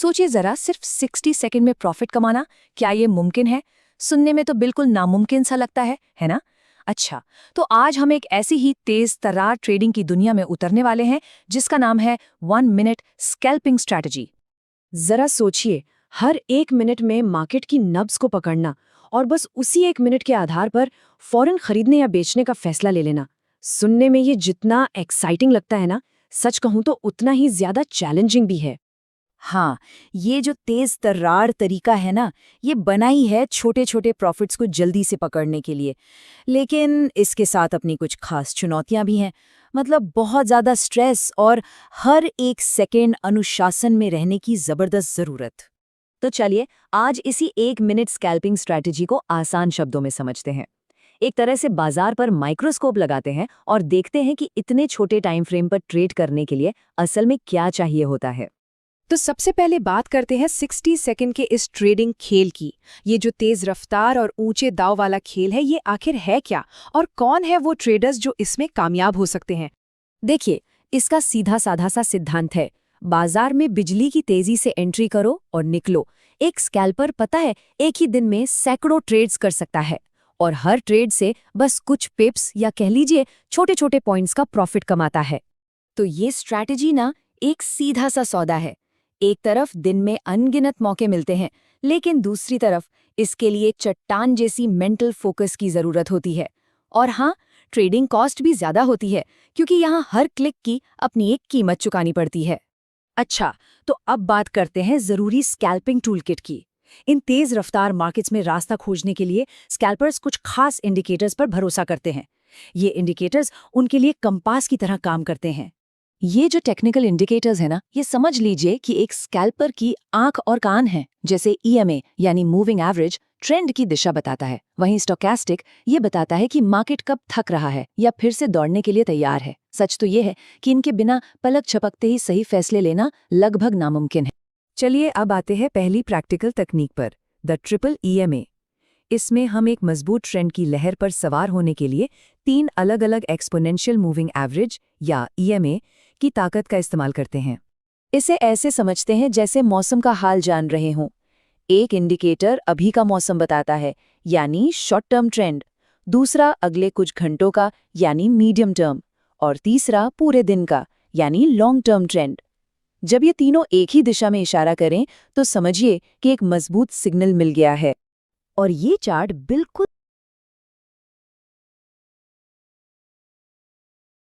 सोचिए जरा, सिर्फ 60 सेकंड में प्रॉफिट कमाना, क्या ये मुमकिन है? सुनने में तो बिल्कुल नामुमकिन सा लगता है ना? अच्छा, तो आज हम एक ऐसी ही तेज तर्रार ट्रेडिंग की दुनिया में उतरने वाले हैं जिसका नाम है 1 मिनट स्कैल्पिंग स्ट्रैटेजी। जरा सोचिए, हर 1 मिनट में मार्केट की नब्ज को पकड़ना और बस उसी 1 मिनट के आधार पर फौरन खरीदने या बेचने का फैसला ले लेना। सुनने में ये जितना एक्साइटिंग लगता है ना, सच कहूं तो उतना ही ज्यादा चैलेंजिंग भी है। हाँ, ये जो तेज तर्रार तरीका है ना, ये बना ही है छोटे छोटे प्रॉफिट्स को जल्दी से पकड़ने के लिए। लेकिन इसके साथ अपनी कुछ खास चुनौतियां भी हैं। मतलब बहुत ज़्यादा स्ट्रेस और हर एक सेकेंड अनुशासन में रहने की ज़बरदस्त ज़रूरत। तो चलिए, आज इसी 1 मिनट स्कैल्पिंग स्ट्रैटेजी को आसान शब्दों में समझते हैं। एक तरह से बाजार पर माइक्रोस्कोप लगाते हैं और देखते हैं कि इतने छोटे टाइम फ्रेम पर ट्रेड करने के लिए असल में क्या चाहिए होता है। तो सबसे पहले बात करते हैं 60 सेकंड के इस ट्रेडिंग खेल की। ये जो तेज रफ्तार और ऊंचे दाव वाला खेल है, ये आखिर है क्या और कौन है वो ट्रेडर्स जो इसमें कामयाब हो सकते हैं? देखिए, इसका सीधा साधा सा सिद्धांत है। बाजार में बिजली की तेजी से एंट्री करो और निकलो। एक स्कैल्पर, पता है, एक ही दिन में सैकड़ों ट्रेड्स कर सकता है और हर ट्रेड से बस कुछ पिप्स या कह लीजिए छोटे छोटे पॉइंट्स का प्रॉफिट कमाता है। तो ये स्ट्रैटेजी ना एक सीधा सा सौदा है। एक तरफ दिन में अनगिनत मौके मिलते हैं, लेकिन दूसरी तरफ इसके लिए चट्टान जैसी मेंटल फोकस की जरूरत होती है। और हाँ, ट्रेडिंग कॉस्ट भी ज्यादा होती है, क्योंकि यहाँ हर क्लिक की अपनी एक कीमत चुकानी पड़ती है। अच्छा, तो अब बात करते हैं जरूरी स्कैल्पिंग टूलकिट की। इन तेज रफ्तार मार्केट्स में रास्ता खोजने के लिए स्कैल्पर्स कुछ खास इंडिकेटर्स पर भरोसा करते हैं। ये इंडिकेटर्स उनके लिए कंपास की तरह काम करते हैं। ये जो टेक्निकल इंडिकेटर्स है ना, ये समझ लीजिए कि एक स्कैल्पर की आंख और कान है। जैसे ईएमए यानी मूविंग एवरेज ट्रेंड की दिशा बताता है, वहीं स्टोकैस्टिक ये बताता है कि मार्केट कब थक रहा है या फिर से दौड़ने के लिए तैयार है। सच तो ये है कि इनके बिना पलक झपकते ही सही फैसले लेना लगभग नामुमकिन है। चलिए, अब आते हैं पहली प्रैक्टिकल तकनीक पर, द ट्रिपल ईएमए। इसमें हम एक मजबूत ट्रेंड की लहर पर सवार होने के लिए 3 अलग अलग एक्सपोनेंशियल मूविंग एवरेज या ईएमए की ताकत का इस्तेमाल करते हैं। इसे ऐसे समझते हैं जैसे मौसम का हाल जान रहे हों। एक इंडिकेटर अभी का मौसम बताता है, यानी शॉर्ट टर्म ट्रेंड। दूसरा अगले कुछ घंटों का, यानी मीडियम टर्म। और तीसरा पूरे दिन का, यानी लॉन्ग टर्म ट्रेंड। जब ये तीनों एक ही दिशा में इशारा करें, तो समझिए कि एक मजबूत सिग्नल मिल गया है। और ये चार्ट बिल्कुल